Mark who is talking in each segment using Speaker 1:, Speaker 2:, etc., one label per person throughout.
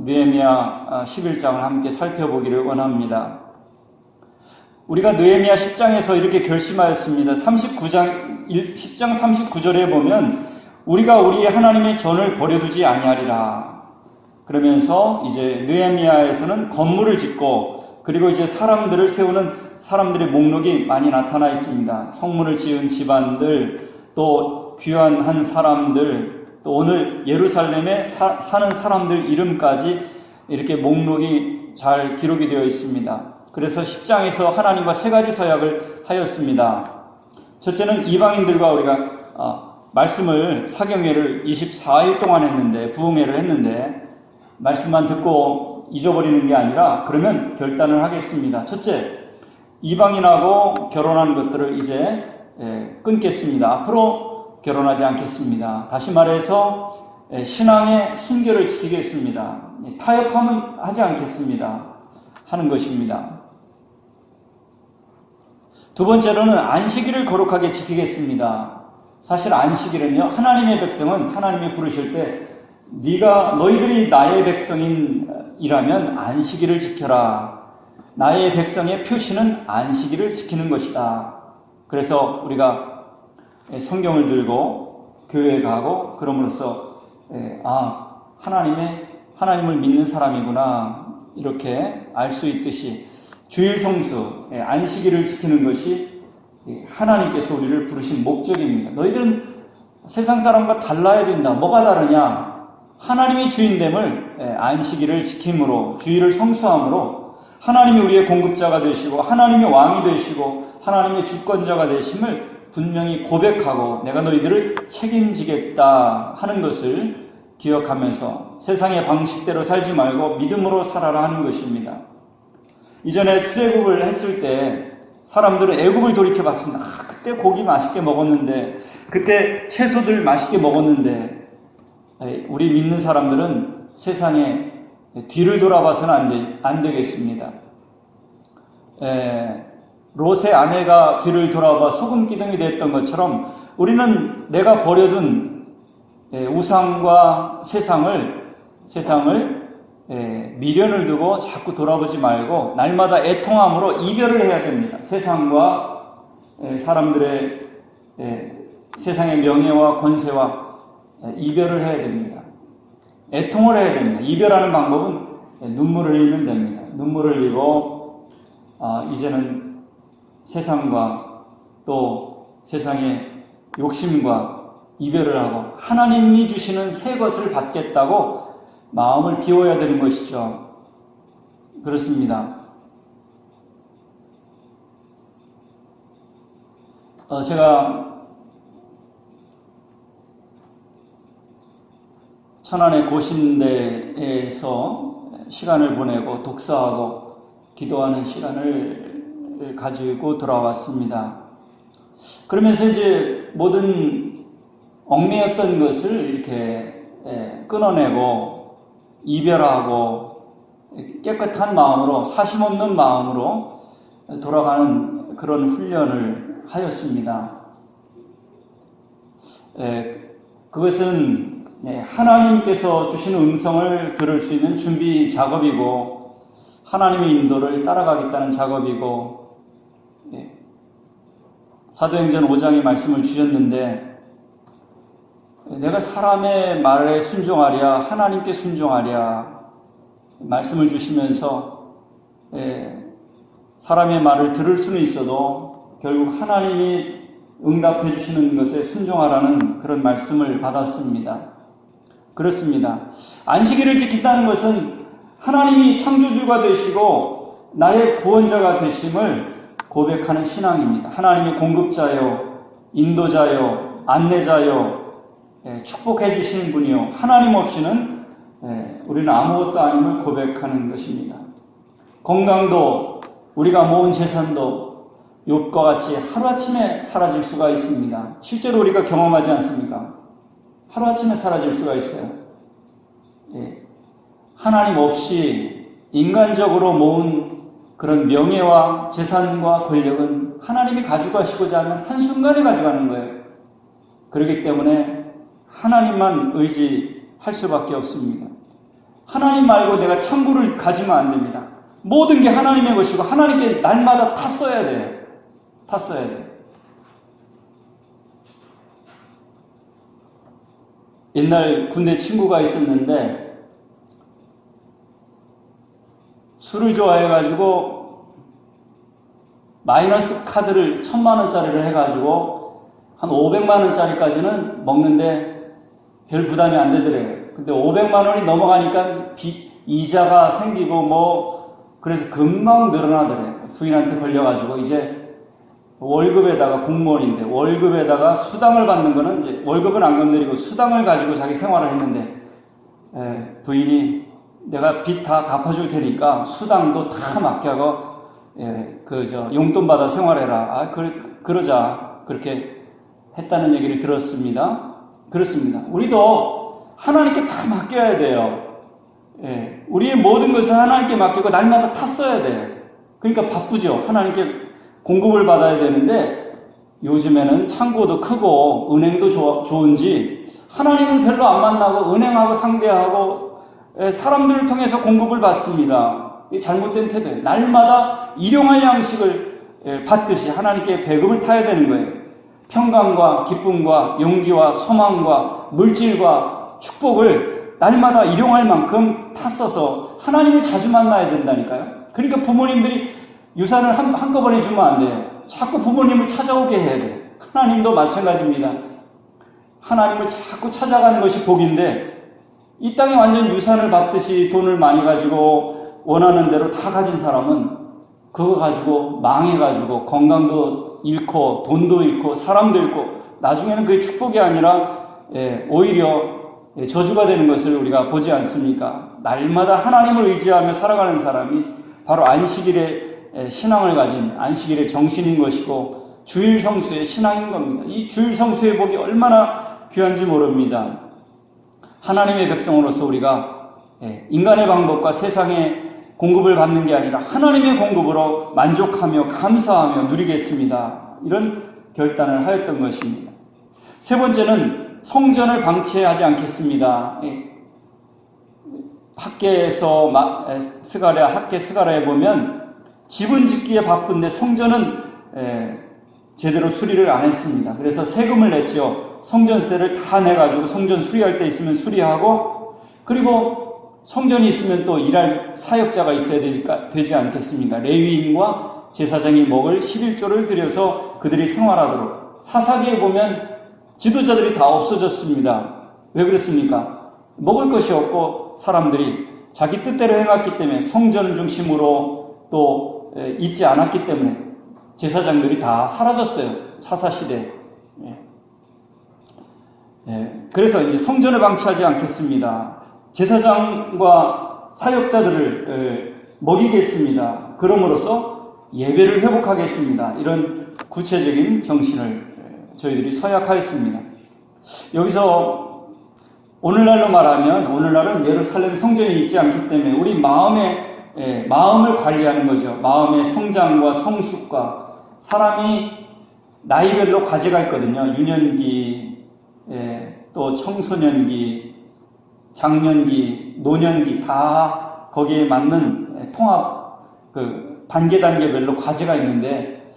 Speaker 1: 느헤미야 11장을 함께 살펴보기를 원합니다. 우리가 느헤미야 10장에서 이렇게 결심하였습니다. 10장 39절에 보면 우리가 우리의 하나님의 전을 버려두지 아니하리라. 그러면서 이제 느헤미야에서는 건물을 짓고 그리고 이제 사람들을 세우는 사람들의 목록이 많이 나타나 있습니다. 성문을 지은 집안들, 또 귀환한 사람들, 또 오늘 예루살렘에 사는 사람들 이름까지 이렇게 목록이 잘 기록이 되어 있습니다. 그래서 10장에서 하나님과 세 가지 서약을 하였습니다. 첫째는 이방인들과 우리가 말씀을 사경회를 24일 동안 했는데, 부흥회를 했는데 말씀만 듣고 잊어버리는 게 아니라 그러면 결단을 하겠습니다. 첫째, 이방인하고 결혼한 것들을 이제 끊겠습니다. 앞으로 결혼하지 않겠습니다. 다시 말해서 신앙의 순결을 지키겠습니다. 타협함은 하지 않겠습니다 하는 것입니다. 두 번째로는 안식일을 거룩하게 지키겠습니다. 사실 안식일은요, 하나님의 백성은 하나님이 부르실 때 너희들이 나의 백성이라면 안식일을 지켜라. 나의 백성의 표시는 안식일을 지키는 것이다. 그래서 우리가 성경을 들고 교회에 가고 그럼으로써 하나님을 믿는 사람이구나 이렇게 알 수 있듯이 주일 성수, 안식일을 지키는 것이 하나님께서 우리를 부르신 목적입니다. 너희들은 세상 사람과 달라야 된다. 뭐가 다르냐? 하나님이 주인됨을 안식일을 지킴으로, 주일을 성수함으로 하나님이 우리의 공급자가 되시고 하나님이 왕이 되시고 하나님의 주권자가 되심을 분명히 고백하고 내가 너희들을 책임지겠다 하는 것을 기억하면서 세상의 방식대로 살지 말고 믿음으로 살아라 하는 것입니다. 이전에 출애굽을 했을 때 사람들은 애굽을 돌이켜봤습니다. 그때 고기 맛있게 먹었는데, 그때 채소들 맛있게 먹었는데, 우리 믿는 사람들은 세상에 뒤를 돌아봐서는 안 되겠습니다. 롯의 아내가 뒤를 돌아봐 소금 기둥이 됐던 것처럼 우리는 내가 버려둔 우상과 세상을 미련을 두고 자꾸 돌아보지 말고 날마다 애통함으로 이별을 해야 됩니다. 세상과 사람들의 세상의 명예와 권세와 이별을 해야 됩니다. 애통을 해야 됩니다. 이별하는 방법은 눈물을 흘리면 됩니다. 눈물을 흘리고 이제는 세상과 또 세상의 욕심과 이별을 하고 하나님이 주시는 새 것을 받겠다고 마음을 비워야 되는 것이죠. 그렇습니다. 제가 천안의 고신대에서 시간을 보내고 독서하고 기도하는 시간을 가지고 돌아왔습니다. 그러면서 이제 모든 얽매였던 것을 이렇게 끊어내고 이별하고 깨끗한 마음으로 사심 없는 마음으로 돌아가는 그런 훈련을 하였습니다. 그것은 하나님께서 주시는 음성을 들을 수 있는 준비 작업이고 하나님의 인도를 따라가겠다는 작업이고 사도행전 5장의 말씀을 주셨는데 내가 사람의 말에 순종하랴 하나님께 순종하랴 말씀을 주시면서 사람의 말을 들을 수는 있어도 결국 하나님이 응답해 주시는 것에 순종하라는 그런 말씀을 받았습니다. 그렇습니다. 안식일을 지킨다는 것은 하나님이 창조주가 되시고 나의 구원자가 되심을 고백하는 신앙입니다. 하나님이 공급자요, 인도자요, 안내자요, 축복해 주시는 분이요. 하나님 없이는 우리는 아무것도 아님을 고백하는 것입니다. 건강도 우리가 모은 재산도 욥과 같이 하루아침에 사라질 수가 있습니다. 실제로 우리가 경험하지 않습니까? 하루아침에 사라질 수가 있어요. 하나님 없이 인간적으로 모은 그런 명예와 재산과 권력은 하나님이 가져가시고자 하면 한순간에 가져가는 거예요. 그렇기 때문에 하나님만 의지할 수밖에 없습니다. 하나님 말고 내가 창고를 가지면 안 됩니다. 모든 게 하나님의 것이고 하나님께 날마다 탔어야 돼요. 탔어야 돼요. 옛날 군대 친구가 있었는데 술을 좋아해가지고 마이너스 카드를 1000만원짜리를 해가지고 한 500만원짜리까지는 먹는데 별 부담이 안 되더래요. 근데 500만원이 넘어가니까 이자가 생기고 그래서 금방 늘어나더래요. 부인한테 걸려가지고 이제 월급에다가 공무원인데 월급에다가 수당을 받는 거는 이제 월급은 안 건드리고 수당을 가지고 자기 생활을 했는데 부인이 내가 빚 다 갚아줄 테니까 수당도 다 맡겨고 용돈 받아 생활해라. 그러자 그렇게 했다는 얘기를 들었습니다. 그렇습니다. 우리도 하나님께 다 맡겨야 돼요. 우리의 모든 것을 하나님께 맡기고 날마다 탔어야 돼요. 그러니까 바쁘죠. 하나님께 공급을 받아야 되는데 요즘에는 창고도 크고 은행도 좋은지 하나님은 별로 안 만나고 은행하고 상대하고 사람들을 통해서 공급을 받습니다. 이 잘못된 태도예요. 날마다 일용할 양식을 받듯이 하나님께 배급을 타야 되는 거예요. 평강과 기쁨과 용기와 소망과 물질과 축복을 날마다 일용할 만큼 탔어서 하나님을 자주 만나야 된다니까요. 그러니까 부모님들이 유산을 한꺼번에 주면 안 돼요. 자꾸 부모님을 찾아오게 해야 돼요. 하나님도 마찬가지입니다. 하나님을 자꾸 찾아가는 것이 복인데 이 땅에 완전 유산을 받듯이 돈을 많이 가지고 원하는 대로 다 가진 사람은 그거 가지고 망해가지고 건강도 잃고 돈도 잃고 사람도 잃고 나중에는 그게 축복이 아니라 오히려 저주가 되는 것을 우리가 보지 않습니까? 날마다 하나님을 의지하며 살아가는 사람이 바로 안식일에 신앙을 가진 안식일의 정신인 것이고 주일 성수의 신앙인 겁니다. 이 주일 성수의 복이 얼마나 귀한지 모릅니다. 하나님의 백성으로서 우리가 인간의 방법과 세상의 공급을 받는 게 아니라 하나님의 공급으로 만족하며 감사하며 누리겠습니다. 이런 결단을 하였던 것입니다. 세 번째는 성전을 방치하지 않겠습니다. 학계 스가랴에 보면 집은 짓기에 바쁜데 성전은 제대로 수리를 안 했습니다. 그래서 세금을 냈죠. 성전세를 다 내가지고 성전 수리할 때 있으면 수리하고 그리고 성전이 있으면 또 일할 사역자가 있어야 되지 않겠습니까? 레위인과 제사장이 먹을 11조를 들여서 그들이 생활하도록 사사기에 보면 지도자들이 다 없어졌습니다. 왜 그랬습니까? 먹을 것이 없고 사람들이 자기 뜻대로 해왔기 때문에 성전 중심으로 또 있지 않았기 때문에 제사장들이 다 사라졌어요. 사사시대에. 그래서 이제 성전을 방치하지 않겠습니다. 제사장과 사역자들을 먹이겠습니다. 그럼으로써 예배를 회복하겠습니다. 이런 구체적인 정신을 저희들이 서약하였습니다. 여기서 오늘날로 말하면 오늘날은 예루살렘 성전이 있지 않기 때문에 우리 마음을 관리하는 거죠. 마음의 성장과 성숙과 사람이 나이별로 과제가 있거든요. 유년기, 또 청소년기, 장년기, 노년기 다 거기에 맞는 통합 단계별로 과제가 있는데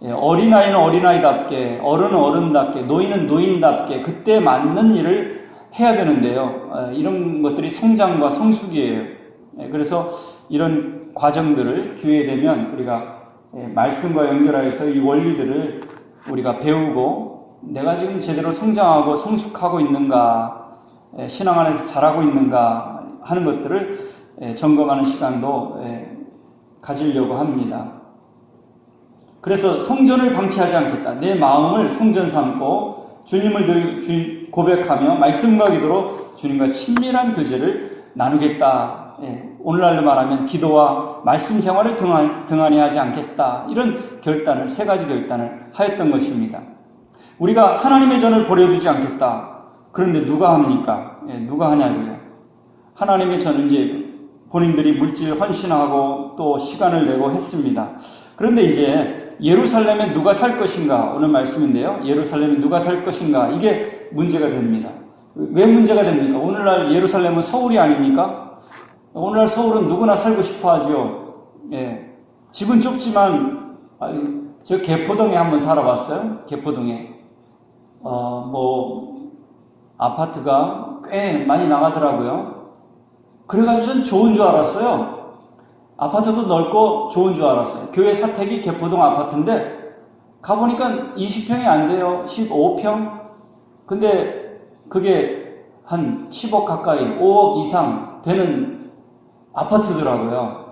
Speaker 1: 어린아이는 어린아이답게, 어른은 어른답게, 노인은 노인답게 그때 맞는 일을 해야 되는데요. 이런 것들이 성장과 성숙이에요. 그래서 이런 과정들을 기회 되면 우리가 말씀과 연결하여서 이 원리들을 우리가 배우고 내가 지금 제대로 성장하고 성숙하고 있는가, 신앙 안에서 잘하고 있는가 하는 것들을 점검하는 시간도 가지려고 합니다. 그래서 성전을 방치하지 않겠다. 내 마음을 성전 삼고 주님을 늘 고백하며 말씀과 기도로 주님과 친밀한 교제를 나누겠다. 오늘날로 말하면 기도와 말씀 생활을 등한히 하지 않겠다. 이런 결단을, 세 가지 결단을 하였던 것입니다. 우리가 하나님의 전을 버려두지 않겠다. 그런데 누가 합니까? 누가 하냐고요. 하나님의 전은 이제 본인들이 물질 헌신하고 또 시간을 내고 했습니다. 그런데 이제 예루살렘에 누가 살 것인가? 오늘 말씀인데요. 예루살렘에 누가 살 것인가? 이게 문제가 됩니다. 왜 문제가 됩니까? 오늘날 예루살렘은 서울이 아닙니까? 오늘날 서울은 누구나 살고 싶어 하죠. 예. 집은 좁지만, 저 개포동에 한번 살아봤어요. 개포동에. 아파트가 꽤 많이 나가더라고요. 그래가지고 전 좋은 줄 알았어요. 아파트도 넓고 좋은 줄 알았어요. 교회 사택이 개포동 아파트인데, 가보니까 20평이 안 돼요. 15평? 근데 그게 한 10억 가까이, 5억 이상 되는 아파트더라고요.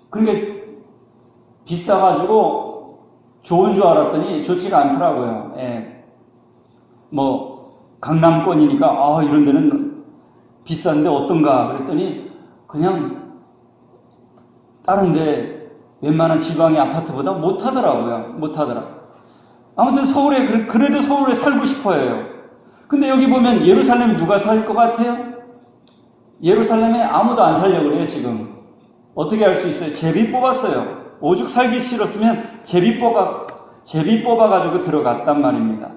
Speaker 1: 그러니까 비싸가지고 좋은 줄 알았더니 좋지가 않더라고요. 예. 강남권이니까, 이런 데는 비싼데 어떤가 그랬더니 그냥 다른데 웬만한 지방의 아파트보다 못하더라고요. 아무튼 서울에, 그래도 서울에 살고 싶어요. 근데 여기 보면 예루살렘 누가 살 것 같아요? 예루살렘에 아무도 안 살려고 그래요, 지금. 어떻게 할 수 있어요? 제비 뽑았어요. 오죽 살기 싫었으면 제비 뽑아가지고 들어갔단 말입니다.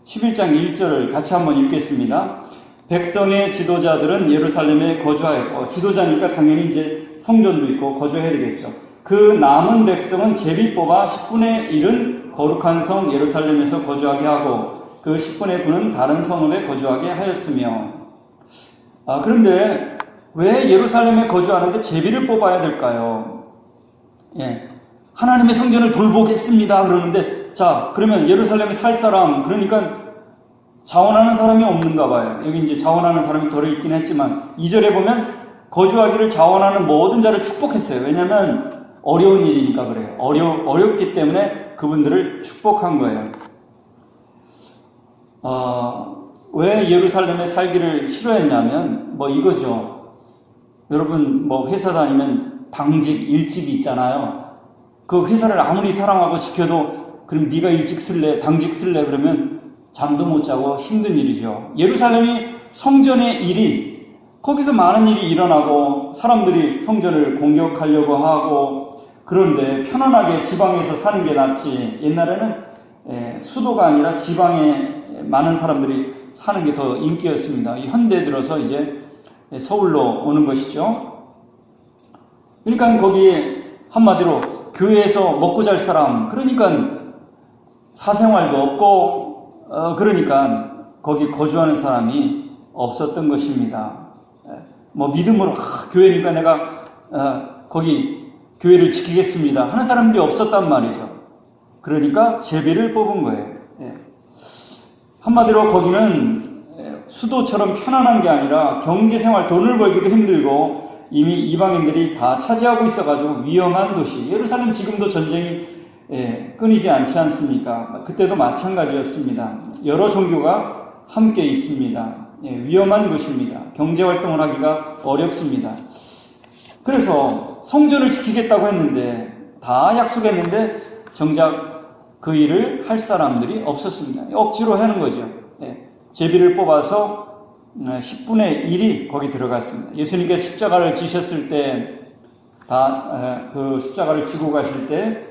Speaker 1: 11장 1절을 같이 한번 읽겠습니다. 백성의 지도자들은 예루살렘에 거주하였고, 지도자니까 당연히 이제 성전도 있고 거주해야 되겠죠. 그 남은 백성은 제비 뽑아 10분의 1은 거룩한 성 예루살렘에서 거주하게 하고, 그 10분의 9는 다른 성읍에 거주하게 하였으며. 그런데 왜 예루살렘에 거주하는데 제비를 뽑아야 될까요? 예. 하나님의 성전을 돌보겠습니다. 그러는데, 자, 그러면 예루살렘에 살 사람, 그러니까 자원하는 사람이 없는가 봐요. 여기 이제 자원하는 사람이 덜어 있긴 했지만, 2절에 보면 거주하기를 자원하는 모든 자를 축복했어요. 왜냐면 어려운 일이니까 그래요. 어렵기 때문에 그분들을 축복한 거예요. 왜 예루살렘에 살기를 싫어했냐면, 이거죠. 여러분, 회사 다니면 당직, 일집이 있잖아요. 그 회사를 아무리 사랑하고 지켜도, 그럼 네가 일찍 쓸래, 당직 쓸래, 그러면 잠도 못 자고 힘든 일이죠. 예루살렘이 성전의 일이, 거기서 많은 일이 일어나고, 사람들이 성전을 공격하려고 하고, 그런데 편안하게 지방에서 사는 게 낫지. 옛날에는 수도가 아니라 지방에 많은 사람들이 사는 게 더 인기였습니다. 현대 들어서 이제 서울로 오는 것이죠. 그러니까 거기에 한마디로 교회에서 먹고 잘 사람, 그러니까 사생활도 없고, 그러니까 거기 거주하는 사람이 없었던 것입니다. 믿음으로 교회니까 내가 거기 교회를 지키겠습니다 하는 사람들이 없었단 말이죠. 그러니까 제비를 뽑은 거예요. 한마디로 거기는 수도처럼 편안한 게 아니라 경제생활, 돈을 벌기도 힘들고 이미 이방인들이 다 차지하고 있어가지고 위험한 도시. 예루살렘 지금도 전쟁이 끊이지 않지 않습니까? 그때도 마찬가지였습니다. 여러 종교가 함께 있습니다. 위험한 곳입니다. 경제활동을 하기가 어렵습니다. 그래서 성전을 지키겠다고 했는데, 다 약속했는데 정작 그 일을 할 사람들이 없었습니다. 억지로 하는 거죠. 제비를 뽑아서 10분의 1이 거기 들어갔습니다. 예수님께서 십자가를 지셨을 때, 그 십자가를 지고 가실 때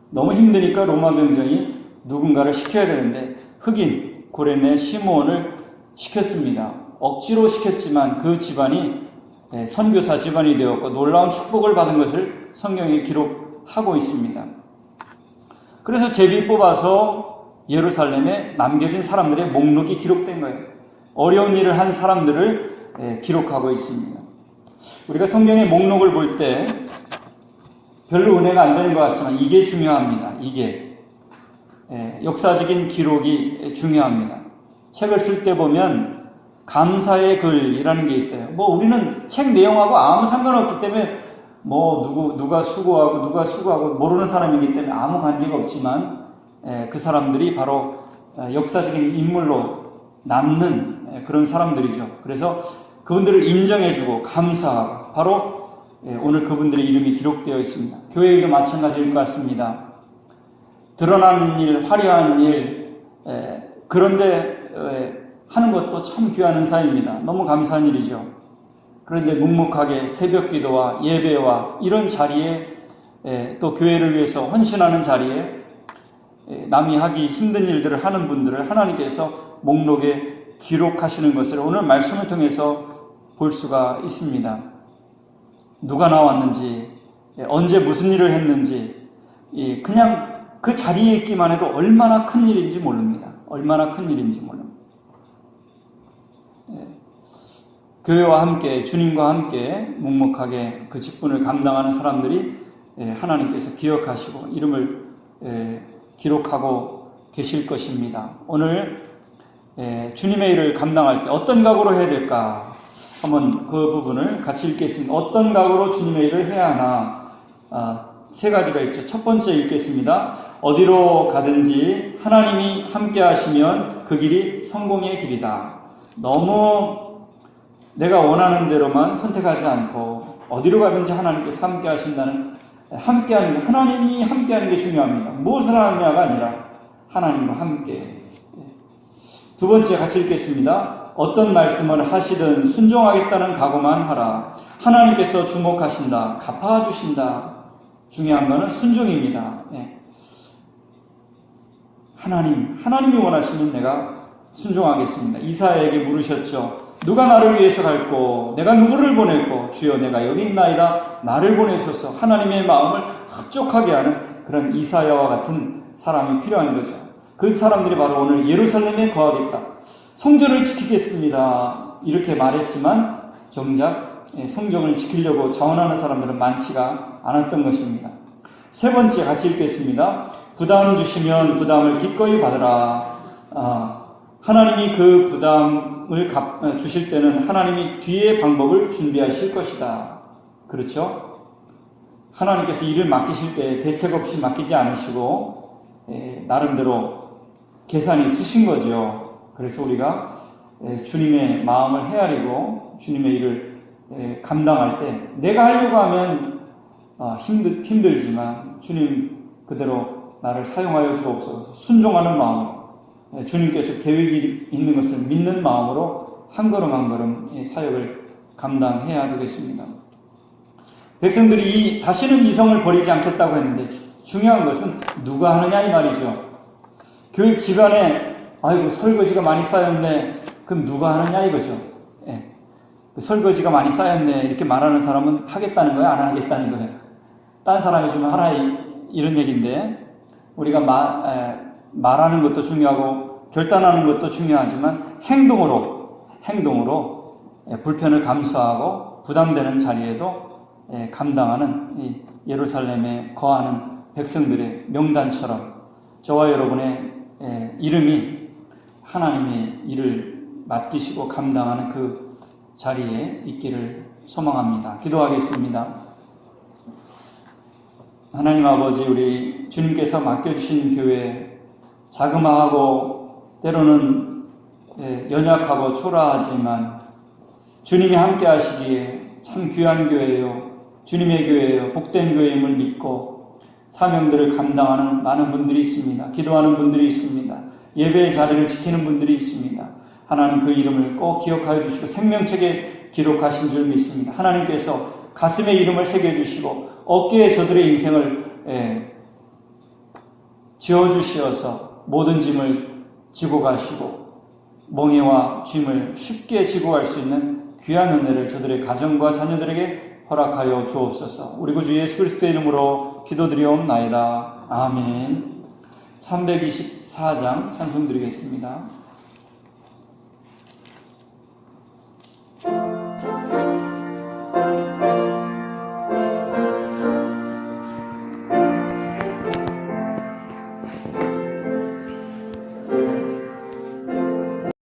Speaker 1: 너무 힘드니까 로마 병정이 누군가를 시켜야 되는데 흑인 구레네 시므온을 시켰습니다. 억지로 시켰지만 그 집안이 선교사 집안이 되었고 놀라운 축복을 받은 것을 성경에 기록하고 있습니다. 그래서 제비 뽑아서 예루살렘에 남겨진 사람들의 목록이 기록된 거예요. 어려운 일을 한 사람들을 기록하고 있습니다. 우리가 성경의 목록을 볼 때 별로 은혜가 안 되는 것 같지만 이게 중요합니다. 이게 역사적인 기록이 중요합니다. 책을 쓸 때 보면 감사의 글이라는 게 있어요. 우리는 책 내용하고 아무 상관없기 때문에 누가 수고하고 모르는 사람이기 때문에 아무 관계가 없지만 그 사람들이 바로 역사적인 인물로 남는 그런 사람들이죠. 그래서 그분들을 인정해주고 감사하고 바로 오늘 그분들의 이름이 기록되어 있습니다. 교회 일도 마찬가지일 것 같습니다. 드러나는 일, 화려한 일, 그런데 하는 것도 참 귀한 은사입니다. 너무 감사한 일이죠. 그런데 묵묵하게 새벽 기도와 예배와 이런 자리에 또 교회를 위해서 헌신하는 자리에 남이 하기 힘든 일들을 하는 분들을 하나님께서 목록에 기록하시는 것을 오늘 말씀을 통해서 볼 수가 있습니다. 누가 나왔는지, 언제 무슨 일을 했는지, 그냥 그 자리에 있기만 해도 얼마나 큰 일인지 모릅니다. 얼마나 큰 일인지 모릅니다. 교회와 함께, 주님과 함께 묵묵하게 그 직분을 감당하는 사람들이 하나님께서 기억하시고 이름을 기록하고 계실 것입니다. 오늘 주님의 일을 감당할 때 어떤 각오로 해야 될까? 한번 그 부분을 같이 읽겠습니다. 어떤 각오로 주님의 일을 해야 하나? 세 가지가 있죠. 첫 번째 읽겠습니다. 어디로 가든지 하나님이 함께 하시면 그 길이 성공의 길이다. 너무 내가 원하는 대로만 선택하지 않고 어디로 가든지 하나님께서 함께 하신다는, 함께하는 게, 하나님이 함께하는 게 중요합니다. 무엇을 하느냐가 아니라 하나님과 함께. 두 번째 같이 읽겠습니다. 어떤 말씀을 하시든 순종하겠다는 각오만 하라. 하나님께서 주목하신다. 갚아주신다. 중요한 것은 순종입니다. 하나님이 원하시면 내가 순종하겠습니다. 이사야에게 물으셨죠. 누가 나를 위해서 갈꼬? 내가 누구를 보낼꼬? 주여 내가 여기 있나이다. 나를 보내소서. 하나님의 마음을 흡족하게 하는 그런 이사야와 같은 사람이 필요한 거죠. 그 사람들이 바로 오늘 예루살렘에 거하겠다. 성전을 지키겠습니다. 이렇게 말했지만 정작 성전을 지키려고 자원하는 사람들은 많지가 않았던 것입니다. 세 번째 같이 읽겠습니다. 부담 주시면 부담을 기꺼이 받으라. 하나님이 그 부담을 주실 때는 하나님이 뒤에 방법을 준비하실 것이다. 그렇죠? 하나님께서 일을 맡기실 때 대책 없이 맡기지 않으시고 나름대로 계산이 있으신 거죠. 그래서 우리가 주님의 마음을 헤아리고 주님의 일을 감당할 때 내가 하려고 하면 힘들지만 주님 그대로 나를 사용하여 주옵소서. 순종하는 마음으로, 주님께서 계획이 있는 것을 믿는 마음으로 한 걸음 한 걸음 사역을 감당해야 되겠습니다. 백성들이 다시는 이성을 버리지 않겠다고 했는데 중요한 것은 누가 하느냐 이 말이죠. 교육 집안에 아이고 설거지가 많이 쌓였네. 그럼 누가 하느냐 이거죠. 설거지가 많이 쌓였네 이렇게 말하는 사람은 하겠다는 거예요, 안 하겠다는 거예요? 딴 사람이 좀 하라 이런 얘기인데, 우리가 말하는 것도 중요하고 결단하는 것도 중요하지만 행동으로 불편을 감수하고 부담되는 자리에도 감당하는 이 예루살렘에 거하는 백성들의 명단처럼 저와 여러분의 이름이 하나님의 일을 맡기시고 감당하는 그 자리에 있기를 소망합니다. 기도하겠습니다. 하나님 아버지, 우리 주님께서 맡겨주신 교회 자그마하고 때로는 연약하고 초라하지만 주님이 함께 하시기에 참 귀한 교회요, 주님의 교회요, 복된 교회임을 믿고 사명들을 감당하는 많은 분들이 있습니다. 기도하는 분들이 있습니다. 예배의 자리를 지키는 분들이 있습니다. 하나님 그 이름을 꼭 기억하여 주시고 생명책에 기록하신 줄 믿습니다. 하나님께서 가슴에 이름을 새겨주시고 어깨에 저들의 인생을 지어주시어서 모든 짐을 지고 가시고 멍에와 짐을 쉽게 지고 갈 수 있는 귀한 은혜를 저들의 가정과 자녀들에게 허락하여 주옵소서. 우리 구주 예수 그리스도의 이름으로 기도드리옵나이다. 아멘. 324장 찬송 드리겠습니다.